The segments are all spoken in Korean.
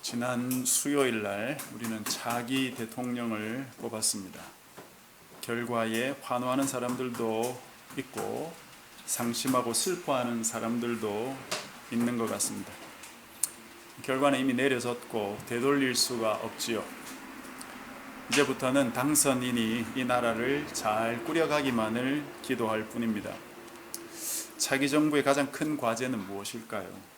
지난 수요일 날 우리는 차기 대통령을 뽑았습니다. 결과에 환호하는 사람들도 있고 상심하고 슬퍼하는 사람들도 있는 것 같습니다. 결과는 이미 내려졌고 되돌릴 수가 없지요. 이제부터는 당선인이 이 나라를 잘 꾸려가기만을 기도할 뿐입니다. 차기 정부의 가장 큰 과제는 무엇일까요?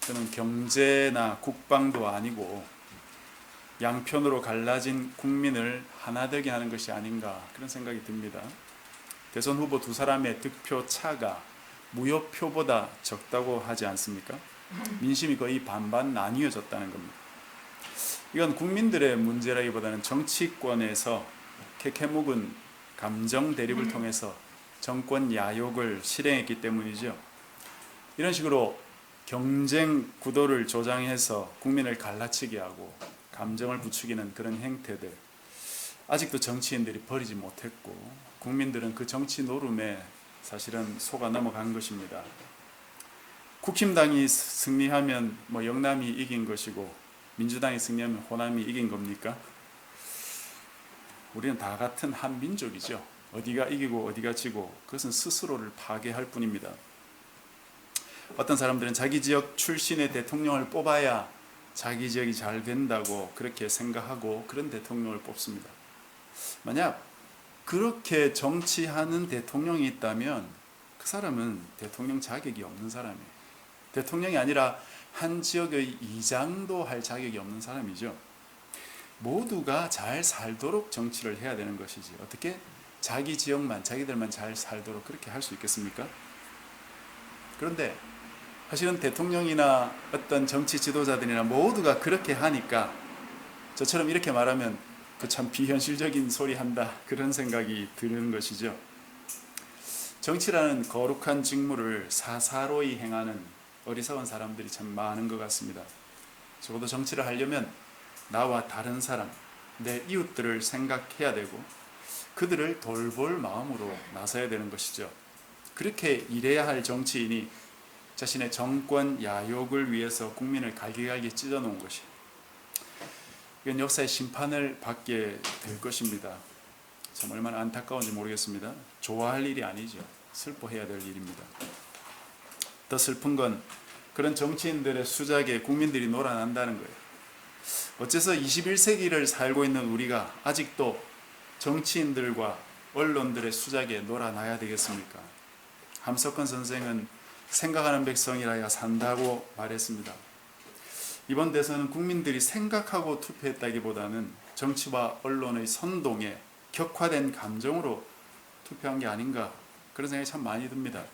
저는 경제나 국방도 아니고 양편으로 갈라진 국민을 하나 되게 하는 것이 아닌가 그런 생각이 듭니다. 대선 후보 두 사람의 득표 차가 무효표보다 적다고 하지 않습니까? 민심이 거의 반반 나뉘어졌다는 겁니다. 이건 국민들의 문제라기보다는 정치권에서 캐캐묵은 감정 대립을 통해서 정권 야욕을 실행했기 때문이죠. 이런 식으로 경쟁 구도를 조장해서 국민을 갈라치게 하고 감정을 부추기는 그런 행태들, 아직도 정치인들이 버리지 못했고 국민들은 그 정치 노름에 사실은 속아 넘어간 것입니다. 국힘당이 승리하면 영남이 이긴 것이고 민주당이 승리하면 호남이 이긴 겁니까? 우리는 다 같은 한 민족이죠. 어디가 이기고 어디가 지고 그것은 스스로를 파괴할 뿐입니다. 어떤 사람들은 자기 지역 출신의 대통령을 뽑아야 자기 지역이 잘 된다고 그렇게 생각하고 그런 대통령을 뽑습니다. 만약 그렇게 정치하는 대통령이 있다면 그 사람은 대통령 자격이 없는 사람이에요. 대통령이 아니라 한 지역의 이장도 할 자격이 없는 사람이죠. 모두가 잘 살도록 정치를 해야 되는 것이지 어떻게 자기 지역만 자기들만 잘 살도록 그렇게 할 수 있겠습니까? 그런데 사실은 대통령이나 어떤 정치 지도자들이나 모두가 그렇게 하니까 저처럼 이렇게 말하면 그 참 비현실적인 소리 한다 그런 생각이 드는 것이죠. 정치라는 거룩한 직무를 사사로이 행하는 어리석은 사람들이 참 많은 것 같습니다. 적어도 정치를 하려면 나와 다른 사람, 내 이웃들을 생각해야 되고 그들을 돌볼 마음으로 나서야 되는 것이죠. 그렇게 일해야 할 정치인이 자신의 정권 야욕을 위해서 국민을 갈기갈기 찢어놓은 것이 이건 역사의 심판을 받게 될 것입니다. 참 얼마나 안타까운지 모르겠습니다. 좋아할 일이 아니죠. 슬퍼해야 될 일입니다. 더 슬픈 건 그런 정치인들의 수작에 국민들이 놀아난다는 거예요. 어째서 21세기를 살고 있는 우리가 아직도 정치인들과 언론들의 수작에 놀아나야 되겠습니까? 함석헌 선생은 생각하는 백성이라야 산다고 말했습니다. 이번 대선은 국민들이 생각하고 투표했다기보다는 정치와 언론의 선동에 격화된 감정으로 투표한 게 아닌가 그런 생각이 참 많이 듭니다.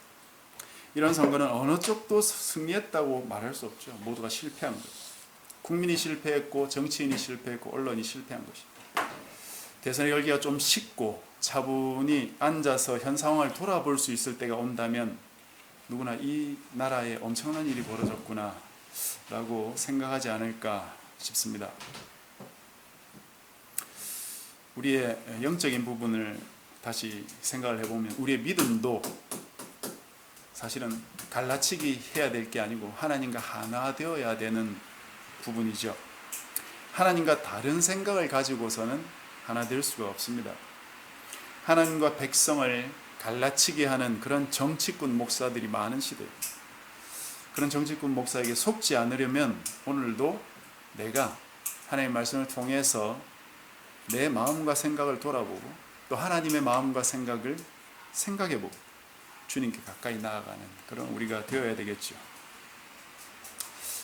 이런 선거는 어느 쪽도 승리했다고 말할 수 없죠. 모두가 실패한 거죠. 국민이 실패했고 정치인이 실패했고 언론이 실패한 것입니다. 대선의 열기가 좀 식고 차분히 앉아서 현 상황을 돌아볼 수 있을 때가 온다면 누구나 이 나라에 엄청난 일이 벌어졌구나 라고 생각하지 않을까 싶습니다. 우리의 영적인 부분을 다시 생각을 해보면 우리의 믿음도 사실은 갈라치기 해야 될 게 아니고 하나님과 하나 되어야 되는 부분이죠. 하나님과 다른 생각을 가지고서는 하나 될 수가 없습니다. 하나님과 백성을 갈라치게 하는 그런 정치꾼 목사들이 많은 시대입니다. 그런 정치꾼 목사에게 속지 않으려면 오늘도 내가 하나님의 말씀을 통해서 내 마음과 생각을 돌아보고 또 하나님의 마음과 생각을 생각해보고 주님께 가까이 나아가는 그런 우리가 되어야 되겠죠.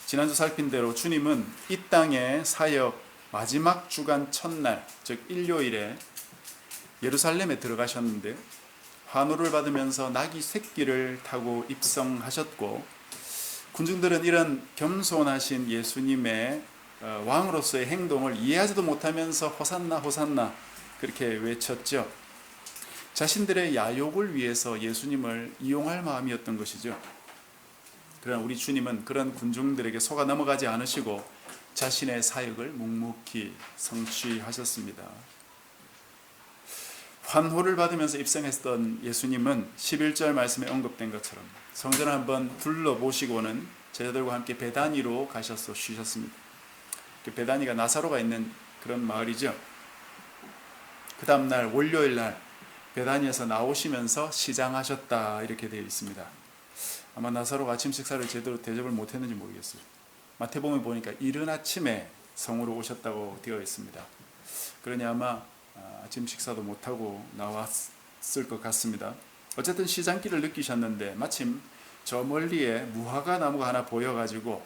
지난주 살핀 대로 주님은 이 땅의 사역 마지막 주간 첫날 즉 일요일에 예루살렘에 들어가셨는데 환호를 받으면서 나귀 새끼를 타고 입성하셨고 군중들은 이런 겸손하신 예수님의 왕으로서의 행동을 이해하지도 못하면서 호산나 호산나 그렇게 외쳤죠. 자신들의 야욕을 위해서 예수님을 이용할 마음이었던 것이죠. 그러나 우리 주님은 그런 군중들에게 속아 넘어가지 않으시고 자신의 사역을 묵묵히 성취하셨습니다. 환호를 받으면서 입성했던 예수님은 11절 말씀에 언급된 것처럼 성전을 한번 둘러보시고는 제자들과 함께 베다니로 가셔서 쉬셨습니다. 베다니가 나사로가 있는 그런 마을이죠. 그 다음날 월요일 날 베다니에서 나오시면서 시장하셨다 이렇게 되어 있습니다. 아마 나사로가 아침 식사를 제대로 대접을 못했는지 모르겠어요. 마태복음에 보니까 이른 아침에 성으로 오셨다고 되어 있습니다. 그러니 아마 아침 식사도 못하고 나왔을 것 같습니다. 어쨌든 시장길을 느끼셨는데 마침 저 멀리에 무화과 나무가 하나 보여가지고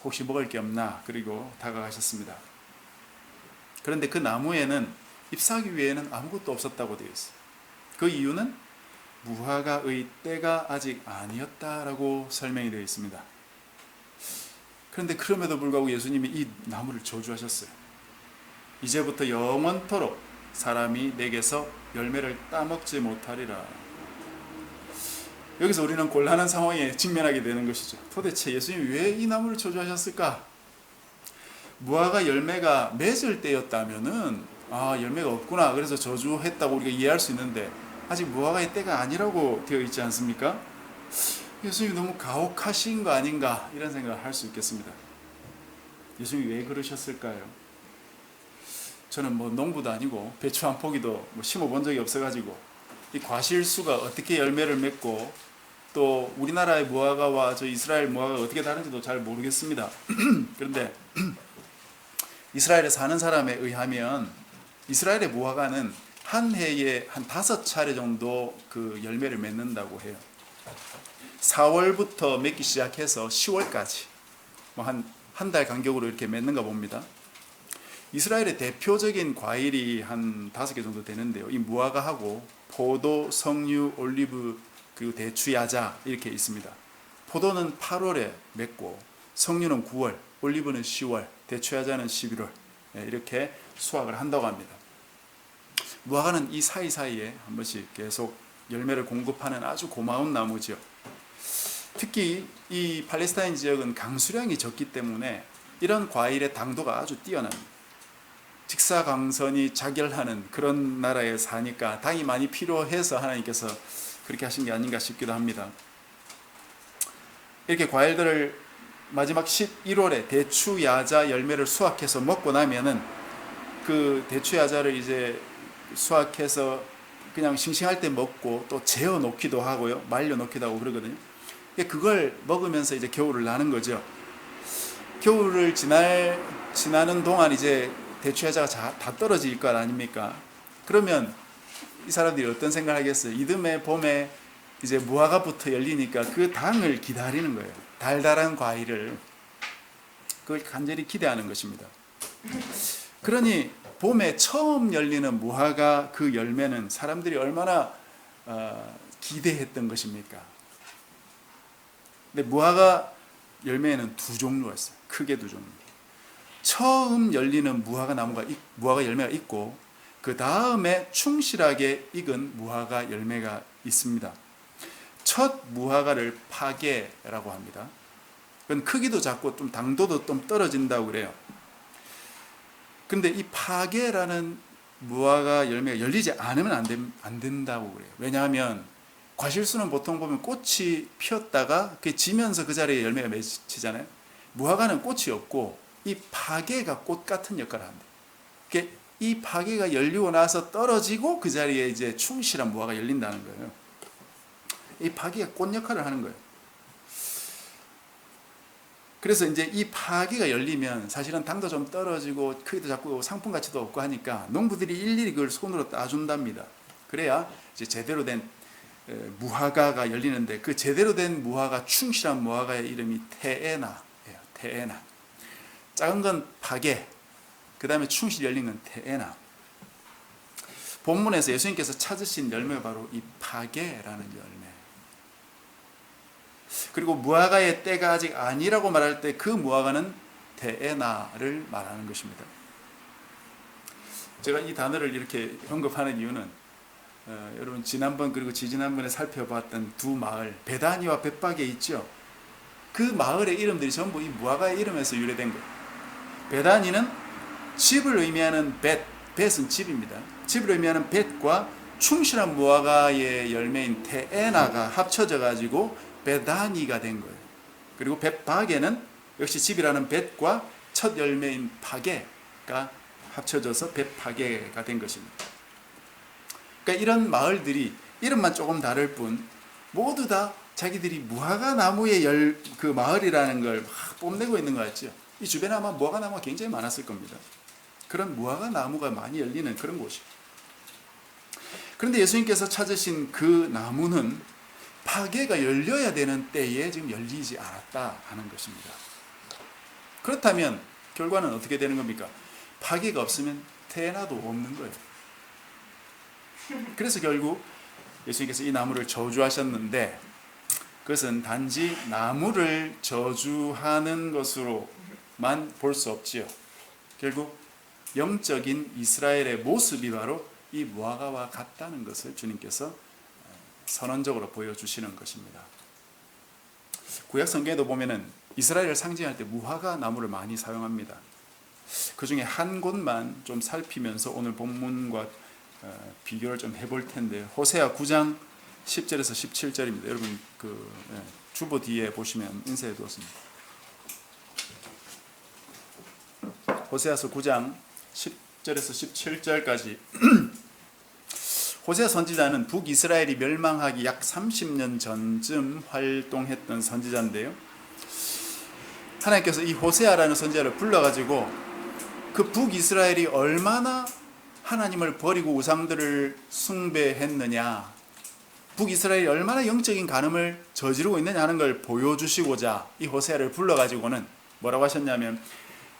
혹시 먹을 게 없나 그리고 다가가셨습니다. 그런데 그 나무에는 잎사귀 외에는 아무것도 없었다고 되어 있어요. 그 이유는 무화과의 때가 아직 아니었다라고 설명이 되어 있습니다. 그런데 그럼에도 불구하고 예수님이 이 나무를 저주하셨어요. 이제부터 영원토록 사람이 내게서 열매를 따먹지 못하리라. 여기서 우리는 곤란한 상황에 직면하게 되는 것이죠. 도대체 예수님이 왜 이 나무를 저주하셨을까? 무화과 열매가 맺을 때였다면은 열매가 없구나 그래서 저주했다고 우리가 이해할 수 있는데 아직 무화과의 때가 아니라고 되어 있지 않습니까? 예수님이 너무 가혹하신 거 아닌가 이런 생각을 할 수 있겠습니다. 예수님이 왜 그러셨을까요? 저는 농부도 아니고 배추 한 포기도 심어본 적이 없어가지고 이 과실수가 어떻게 열매를 맺고 또 우리나라의 무화과와 저 이스라엘 무화과가 어떻게 다른지도 잘 모르겠습니다. 그런데 이스라엘에 사는 사람에 의하면 이스라엘의 무화과는 한 해에 한 5차례 정도 그 열매를 맺는다고 해요. 4월부터 맺기 시작해서 10월까지 한 달 간격으로 이렇게 맺는가 봅니다. 이스라엘의 대표적인 과일이 한 5개 정도 되는데요. 이 무화과하고 포도, 석류, 올리브, 그리고 대추, 야자 이렇게 있습니다. 포도는 8월에 맺고 석류는 9월, 올리브는 10월, 대추, 야자는 11월 이렇게 수확을 한다고 합니다. 무화과는 이 사이사이에 한 번씩 계속 열매를 공급하는 아주 고마운 나무죠. 특히 이 팔레스타인 지역은 강수량이 적기 때문에 이런 과일의 당도가 아주 뛰어납니다. 직사광선이 자결하는 그런 나라에 사니까 당이 많이 필요해서 하나님께서 그렇게 하신 게 아닌가 싶기도 합니다. 이렇게 과일들을 마지막 11월에 대추, 야자 열매를 수확해서 먹고 나면은 그 대추, 야자를 이제 수확해서 그냥 싱싱할 때 먹고 또 재워 놓기도 하고요. 말려 놓기도 하고 그러거든요. 그걸 먹으면서 이제 겨울을 나는 거죠. 겨울을 지나는 동안 이제 대추, 야자가 다 떨어질 것 아닙니까? 그러면 이 사람들이 어떤 생각을 하겠어요? 이듬해 봄에 이제 무화과부터 열리니까 그 당을 기다리는 거예요. 달달한 과일을 그걸 간절히 기대하는 것입니다. 그러니 봄에 처음 열리는 무화과 그 열매는 사람들이 얼마나 기대했던 것입니까? 근데 무화과 열매에는 두 종류가 있어요. 크게 두 종류. 처음 열리는 무화과 열매가 있고 그 다음에 충실하게 익은 무화과 열매가 있습니다. 첫 무화과를 파게라고 합니다. 그건 크기도 작고 좀 당도도 좀 떨어진다고 그래요. 근데 이 파게라는 무화과 열매가 열리지 않으면 안 된다고 그래요. 왜냐하면 과실수는 보통 보면 꽃이 피었다가 그게 지면서 그 자리에 열매가 맺히잖아요. 무화과는 꽃이 없고 이 파게가 꽃 같은 역할을 합니다. 이 파게가 열리고 나서 떨어지고 그 자리에 이제 충실한 무화과가 열린다는 거예요. 이 파게가 꽃 역할을 하는 거예요. 그래서 이제 이 파게가 열리면 사실은 당도 좀 떨어지고 크기도 작고 상품 가치도 없고 하니까 농부들이 일일이 그걸 손으로 따준답니다. 그래야 이제 제대로 된 무화과가 열리는데 그 제대로 된 무화과, 충실한 무화과의 이름이 테에나예요. 테에나. 작은 건 파게, 그 다음에 충실히 열린 건 테에나. 본문에서 예수님께서 찾으신 열매가 바로 이 파게라는 열매. 그리고 무화과의 때가 아직 아니라고 말할 때 그 무화과는 테에나를 말하는 것입니다. 제가 이 단어를 이렇게 언급하는 이유는 여러분 지난번 그리고 지지난번에 살펴봤던 두 마을 베다니와 벳박에 있죠. 그 마을의 이름들이 전부 이 무화과의 이름에서 유래된 거예요. 베다니는 집을 의미하는 벳은 집입니다. 집을 의미하는 벳과 충실한 무화과의 열매인 테에나가 합쳐져 가지고 베다니가 된 거예요. 그리고 벳바게는 역시 집이라는 벳과 첫 열매인 파게가 합쳐져서 벳파게가 된 것입니다. 그러니까 이런 마을들이 이름만 조금 다를 뿐 모두 다 자기들이 무화과 나무의 그 마을이라는 걸 막 뽐내고 있는 거 같죠. 이 주변에 아마 무화과 나무가 굉장히 많았을 겁니다. 그런 무화과 나무가 많이 열리는 그런 곳이에요. 그런데 예수님께서 찾으신 그 나무는 파게가 열려야 되는 때에 지금 열리지 않았다 하는 것입니다. 그렇다면 결과는 어떻게 되는 겁니까? 파게가 없으면 태나도 없는 거예요. 그래서 결국 예수님께서 이 나무를 저주하셨는데 그것은 단지 나무를 저주하는 것으로만 볼 수 없지요. 결국 영적인 이스라엘의 모습이 바로 이 무화과와 같다는 것을 주님께서 선언적으로 보여주시는 것입니다. 구약 성경에도 보면은 이스라엘을 상징할 때 무화과 나무를 많이 사용합니다. 그 중에 한 곳만 좀 살피면서 오늘 본문과 비교를 좀 해볼 텐데 호세아 9장 10절에서 17절입니다. 여러분 주보 뒤에 보시면 인쇄해 두었습니다. 호세아서 9장 10절에서 17절까지 호세아 선지자는 북이스라엘이 멸망하기 약 30년 전쯤 활동했던 선지자인데요. 하나님께서 이 호세아라는 선지자를 불러가지고 그 북이스라엘이 얼마나 하나님을 버리고 우상들을 숭배했느냐, 북이스라엘이 얼마나 영적인 간음을 저지르고 있느냐 하는 걸 보여주시고자 이 호세아를 불러가지고는 뭐라고 하셨냐면,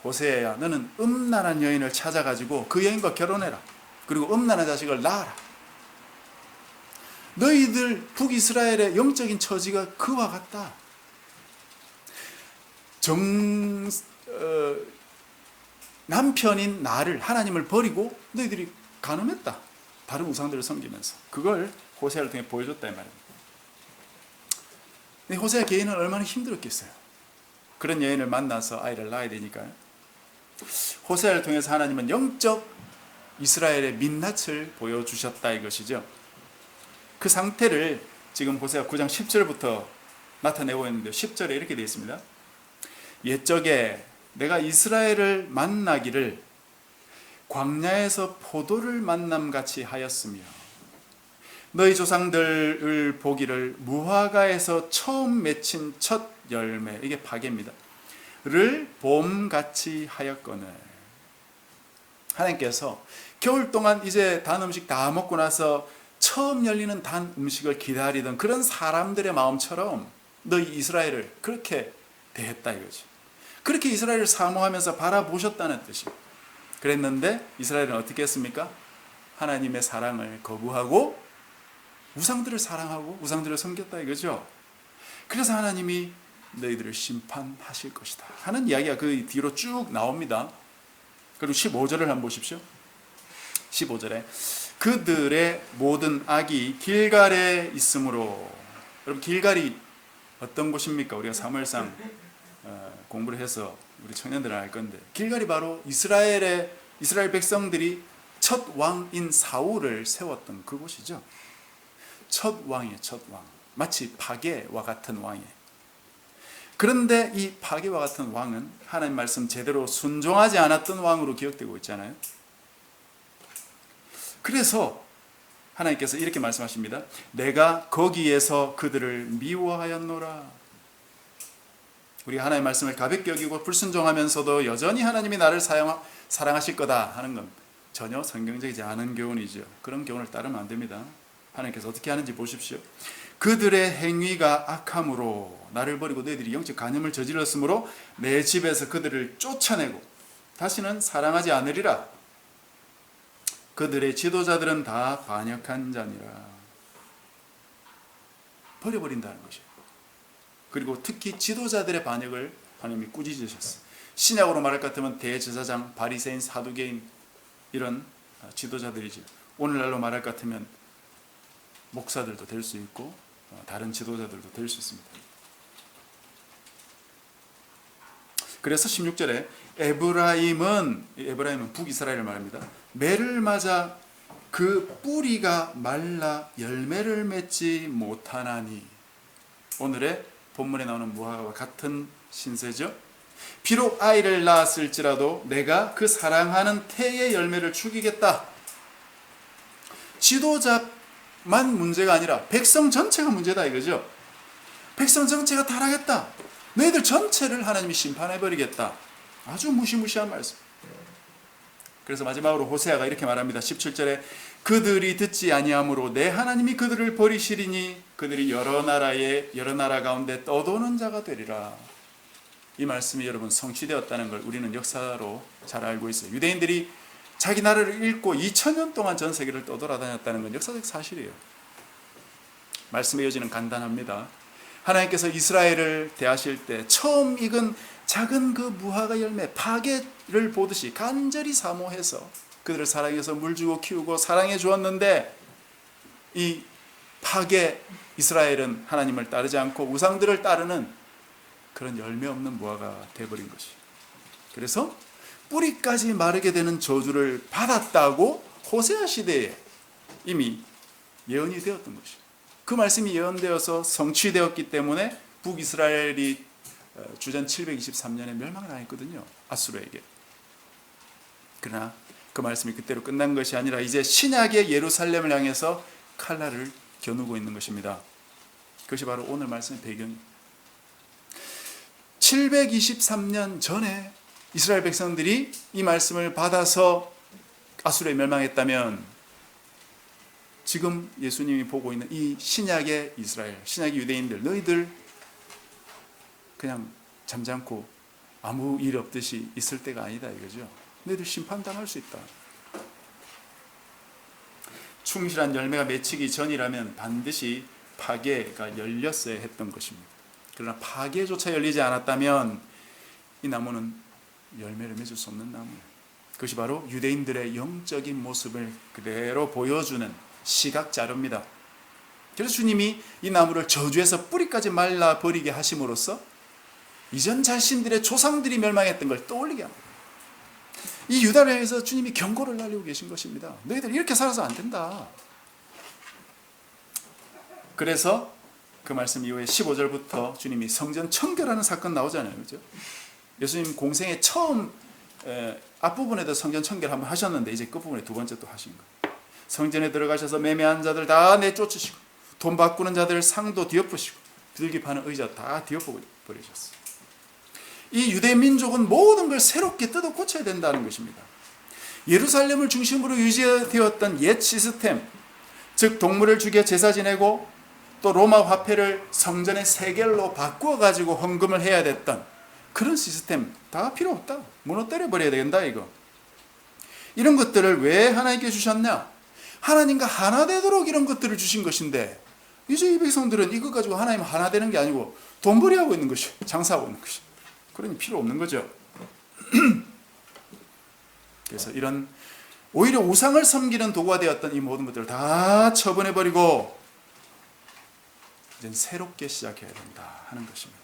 호세아야, 너는 음란한 여인을 찾아가지고 그 여인과 결혼해라. 그리고 음란한 자식을 낳아라. 너희들 북이스라엘의 영적인 처지가 그와 같다. 남편인 나를, 하나님을 버리고 너희들이 간음했다. 다른 우상들을 섬기면서. 그걸 호세아를 통해 보여줬다 이 말입니다. 근데 호세아 개인은 얼마나 힘들었겠어요. 그런 여인을 만나서 아이를 낳아야 되니까요. 호세아를 통해서 하나님은 영적 이스라엘의 민낯을 보여주셨다 이것이죠. 그 상태를 지금 호세아 9장 10절부터 나타내고 있는데 10절에 이렇게 되어 있습니다. 옛적에 내가 이스라엘을 만나기를 광야에서 포도를 만남같이 하였으며 너희 조상들을 보기를 무화과에서 처음 맺힌 첫 열매, 이게 파게입니다, 를 봄같이 하였거늘. 하나님께서 겨울 동안 이제 단 음식 다 먹고 나서 처음 열리는 단 음식을 기다리던 그런 사람들의 마음처럼 너희 이스라엘을 그렇게 대했다 이거지. 그렇게 이스라엘을 사모하면서 바라보셨다는 뜻이에요. 그랬는데 이스라엘은 어떻게 했습니까? 하나님의 사랑을 거부하고 우상들을 사랑하고 우상들을 섬겼다 이거죠. 그래서 하나님이 너희들을 심판하실 것이다 하는 이야기가 그 뒤로 쭉 나옵니다. 그리고 15절을 한번 보십시오. 15절에 그들의 모든 악이 길갈에 있으므로. 여러분, 길갈이 어떤 곳입니까? 우리가 사무엘상 공부를 해서 우리 청년들은 알 건데, 길갈이 바로 이스라엘 백성들이 첫 왕인 사울을 세웠던 그곳이죠. 첫 왕이에요. 첫 왕. 마치 파게와 같은 왕이에요. 그런데 이 파게와 같은 왕은 하나님 말씀 제대로 순종하지 않았던 왕으로 기억되고 있잖아요. 그래서 하나님께서 이렇게 말씀하십니다. 내가 거기에서 그들을 미워하였노라. 우리가 하나님의 말씀을 가볍게 여기고 불순종하면서도 여전히 하나님이 나를 사랑하실 거다 하는 건 전혀 성경적이지 않은 교훈이죠. 그런 교훈을 따르면 안 됩니다. 하나님께서 어떻게 하는지 보십시오. 그들의 행위가 악함으로 나를 버리고 너희들이 영적 간음을 저질렀으므로 내 집에서 그들을 쫓아내고 다시는 사랑하지 않으리라. 그들의 지도자들은 다 반역한 자니라. 버려버린다는 것이에요. 그리고 특히 지도자들의 반역을 하나님이 꾸짖으셨어요. 신약으로 말할 것 같으면 대제사장, 바리새인, 사두개인 이런 지도자들이죠. 오늘날로 말할 것 같으면 목사들도 될 수 있고 다른 지도자들도 될 수 있습니다. 그래서 16절에 에브라임은 북이스라엘을 말합니다. 매를 맞아 그 뿌리가 말라 열매를 맺지 못하나니. 오늘의 본문에 나오는 무화과와 같은 신세죠. 비록 아이를 낳았을지라도 내가 그 사랑하는 태의 열매를 죽이겠다. 지도자만 문제가 아니라 백성 전체가 문제다 이거죠. 백성 전체가 타락했다. 너희들 전체를 하나님이 심판해버리겠다. 아주 무시무시한 말씀. 그래서 마지막으로 호세아가 이렇게 말합니다. 17절에 그들이 듣지 아니하므로 내 하나님이 그들을 버리시리니 그들이 여러 나라 가운데 떠도는 자가 되리라. 이 말씀이 여러분 성취되었다는 걸 우리는 역사로 잘 알고 있어요. 유대인들이 자기 나라를 잃고 2000년 동안 전 세계를 떠돌아다녔다는 건 역사적 사실이에요. 말씀의 여지는 간단합니다. 하나님께서 이스라엘을 대하실 때 처음 익은 작은 그 무화과 열매 파게를 보듯이 간절히 사모해서 그들을 사랑해서 물 주고 키우고 사랑해 주었는데 이 파게 이스라엘은 하나님을 따르지 않고 우상들을 따르는 그런 열매 없는 무화과가 되어버린 것이. 그래서 뿌리까지 마르게 되는 저주를 받았다고 호세아 시대에 이미 예언이 되었던 것이. 그 말씀이 예언되어서 성취되었기 때문에 북이스라엘이 주전 723년에 멸망을 당했거든요. 아수르에게. 그러나 그 말씀이 그때로 끝난 것이 아니라 이제 신약의 예루살렘을 향해서 칼날을 겨누고 있는 것입니다. 그것이 바로 오늘 말씀의 배경입니다. 723년 전에 이스라엘 백성들이 이 말씀을 받아서 아수르에 멸망했다면 지금 예수님이 보고 있는 이 신약의 이스라엘, 신약의 유대인들, 너희들 그냥 잠잠고 아무 일 없듯이 있을 때가 아니다 이거죠. 너희들 심판당할 수 있다. 충실한 열매가 맺히기 전이라면 반드시 파게가 열렸어야 했던 것입니다. 그러나 파게조차 열리지 않았다면 이 나무는 열매를 맺을 수 없는 나무예요. 그것이 바로 유대인들의 영적인 모습을 그대로 보여주는 시각자료입니다. 그래서 주님이 이 나무를 저주해서 뿌리까지 말라버리게 하심으로써 이전 자신들의 조상들이 멸망했던 걸 떠올리게 합니다. 이 유다를 향해서 주님이 경고를 날리고 계신 것입니다. 너희들 이렇게 살아서 안 된다. 그래서 그 말씀 이후에 15절부터 주님이 성전 청결하는 사건 나오잖아요. 그렇죠? 예수님 공생의 처음 앞부분에도 성전 청결 한번 하셨는데 이제 끝부분에 두 번째 또 하신 거예요. 성전에 들어가셔서 매매한 자들 다 내쫓으시고 돈 바꾸는 자들 상도 뒤엎으시고 비둘기 파는 의자 다 뒤엎어버리셨어요. 이 유대 민족은 모든 걸 새롭게 뜯어 고쳐야 된다는 것입니다. 예루살렘을 중심으로 유지되었던 옛 시스템, 즉 동물을 죽여 제사 지내고 또 로마 화폐를 성전의 세겔로 바꾸어 가지고 헌금을 해야 됐던 그런 시스템 다 필요 없다. 무너뜨려 버려야 된다 이거. 이런 것들을 왜 하나님께 주셨냐? 하나님과 하나 되도록 이런 것들을 주신 것인데 이제 이 백성들은 이것 가지고 하나님 하나 되는 게 아니고 돈벌이하고 있는 것이, 장사하고 있는 것이. 그러니 필요 없는 거죠. 그래서 이런 오히려 우상을 섬기는 도구가 되었던 이 모든 것들을 다 처분해버리고 이제 새롭게 시작해야 된다 하는 것입니다.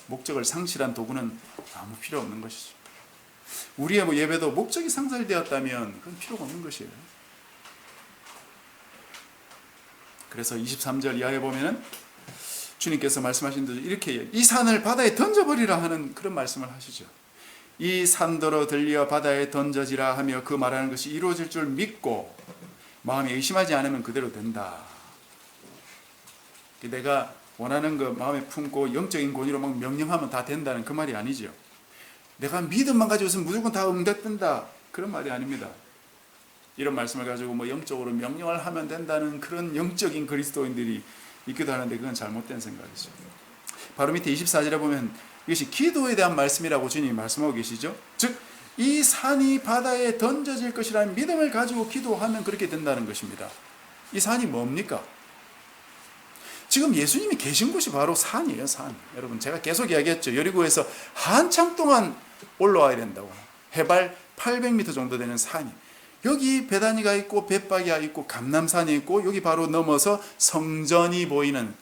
목적을 상실한 도구는 아무 필요 없는 것이죠. 우리의 예배도 목적이 상실되었다면 그건 필요가 없는 것이에요. 그래서 23절 이하에 보면은 주님께서 말씀하신 대로 이렇게 이 산을 바다에 던져버리라 하는 그런 말씀을 하시죠. 이 산더러 들려 바다에 던져지라 하며 그 말하는 것이 이루어질 줄 믿고 마음에 의심하지 않으면 그대로 된다. 내가 원하는 거 마음에 품고 영적인 권위로 막 명령하면 다 된다는 그 말이 아니죠. 내가 믿음만 가지고 있으면 무조건 다 응답된다 그런 말이 아닙니다. 이런 말씀을 가지고 뭐 영적으로 명령을 하면 된다는 그런 영적인 그리스도인들이 있기도 하는데 그건 잘못된 생각이죠. 바로 밑에 24절에 보면 이것이 기도에 대한 말씀이라고 주님이 말씀하고 계시죠. 즉 이 산이 바다에 던져질 것이라는 믿음을 가지고 기도하면 그렇게 된다는 것입니다. 이 산이 뭡니까? 지금 예수님이 계신 곳이 바로 산이에요. 산. 여러분 제가 계속 이야기했죠. 여리고에서 한참 동안 올라와야 된다고. 해발 800m 정도 되는 산이. 여기 베다니가 있고 벳바기가 있고 감람산이 있고 여기 바로 넘어서 성전이 보이는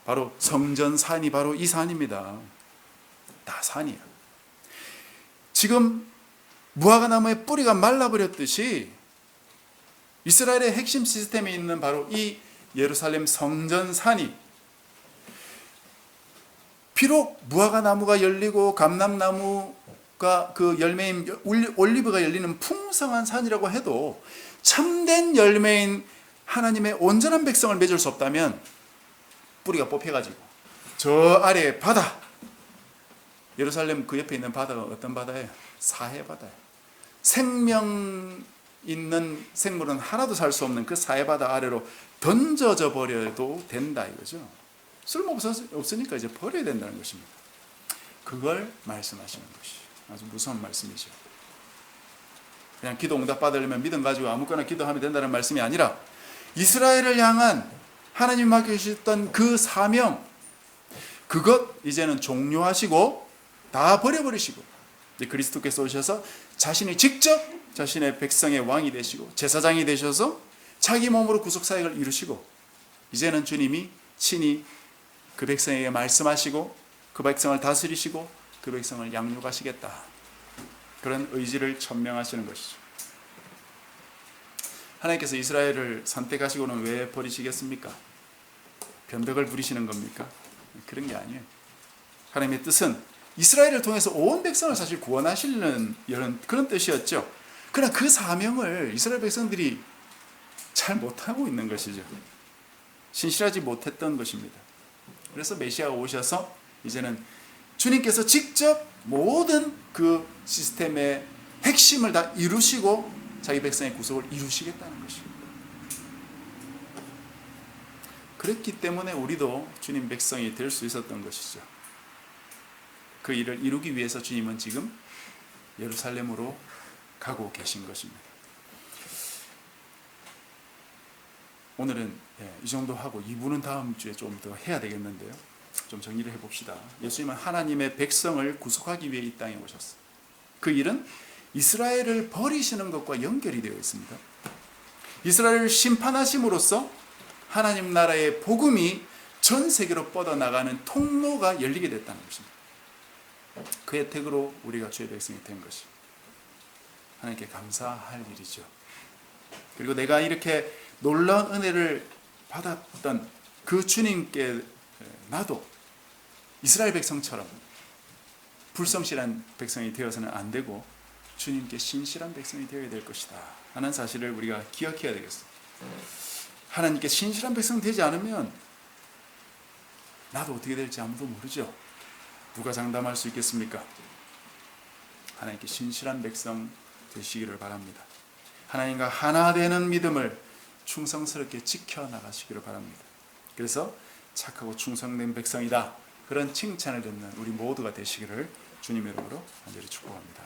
바로 성전산이 바로 이 산입니다. 다 산이에요. 지금 무화과나무의 뿌리가 말라버렸듯이 이스라엘의 핵심 시스템에 있는 바로 이 예루살렘 성전산이 비록 무화과 나무가 열리고 감람나무가 그 열매인 올리브가 열리는 풍성한 산이라고 해도 참된 열매인 하나님의 온전한 백성을 맺을 수 없다면 뿌리가 뽑혀가지고 저 아래 바다, 예루살렘 그 옆에 있는 바다가 어떤 바다예요? 사해 바다예요. 생명 있는 생물은 하나도 살 수 없는 그 사해 바다 아래로 던져져 버려도 된다 이거죠. 쓸모없으니까 이제 버려야 된다는 것입니다. 그걸 말씀하시는 것이 아주 무서운 말씀이죠. 그냥 기도 응답 받으려면 믿음 가지고 아무거나 기도하면 된다는 말씀이 아니라 이스라엘을 향한 하나님 맡기셨던 그 사명, 그것 이제는 종료하시고 다 버려버리시고 이제 그리스도께서 오셔서 자신이 직접 자신의 백성의 왕이 되시고 제사장이 되셔서 자기 몸으로 구속사역을 이루시고 이제는 주님이 친히 그 백성에게 말씀하시고 그 백성을 다스리시고 그 백성을 양육하시겠다. 그런 의지를 천명하시는 것이죠. 하나님께서 이스라엘을 선택하시고는 왜 버리시겠습니까? 변덕을 부리시는 겁니까? 그런 게 아니에요. 하나님의 뜻은 이스라엘을 통해서 온 백성을 사실 구원하시는 그런 뜻이었죠. 그러나 그 사명을 이스라엘 백성들이 잘 못하고 있는 것이죠. 신실하지 못했던 것입니다. 그래서 메시아가 오셔서 이제는 주님께서 직접 모든 그 시스템의 핵심을 다 이루시고 자기 백성의 구속을 이루시겠다는 것입니다. 그랬기 때문에 우리도 주님 백성이 될 수 있었던 것이죠. 그 일을 이루기 위해서 주님은 지금 예루살렘으로 가고 계신 것입니다. 오늘은 이 정도 하고 2부는 다음 주에 좀 더 해야 되겠는데요. 좀 정리를 해봅시다. 예수님은 하나님의 백성을 구속하기 위해 이 땅에 오셨어요. 그 일은 이스라엘을 버리시는 것과 연결이 되어 있습니다. 이스라엘을 심판하심으로써 하나님 나라의 복음이 전 세계로 뻗어나가는 통로가 열리게 됐다는 것입니다. 그 혜택으로 우리가 주의 백성이 된 것이 하나님께 감사할 일이죠. 그리고 내가 이렇게 놀라운 은혜를 받았던 그 주님께 나도 이스라엘 백성처럼 불성실한 백성이 되어서는 안 되고 주님께 신실한 백성이 되어야 될 것이다 하는 사실을 우리가 기억해야 되겠습니다. 하나님께 신실한 백성 되지 않으면 나도 어떻게 될지 아무도 모르죠. 누가 장담할 수 있겠습니까? 하나님께 신실한 백성 되시기를 바랍니다. 하나님과 하나 되는 믿음을 충성스럽게 지켜나가시기를 바랍니다. 그래서 착하고 충성된 백성이다, 그런 칭찬을 듣는 우리 모두가 되시기를 주님의 이름으로 간절히 축복합니다.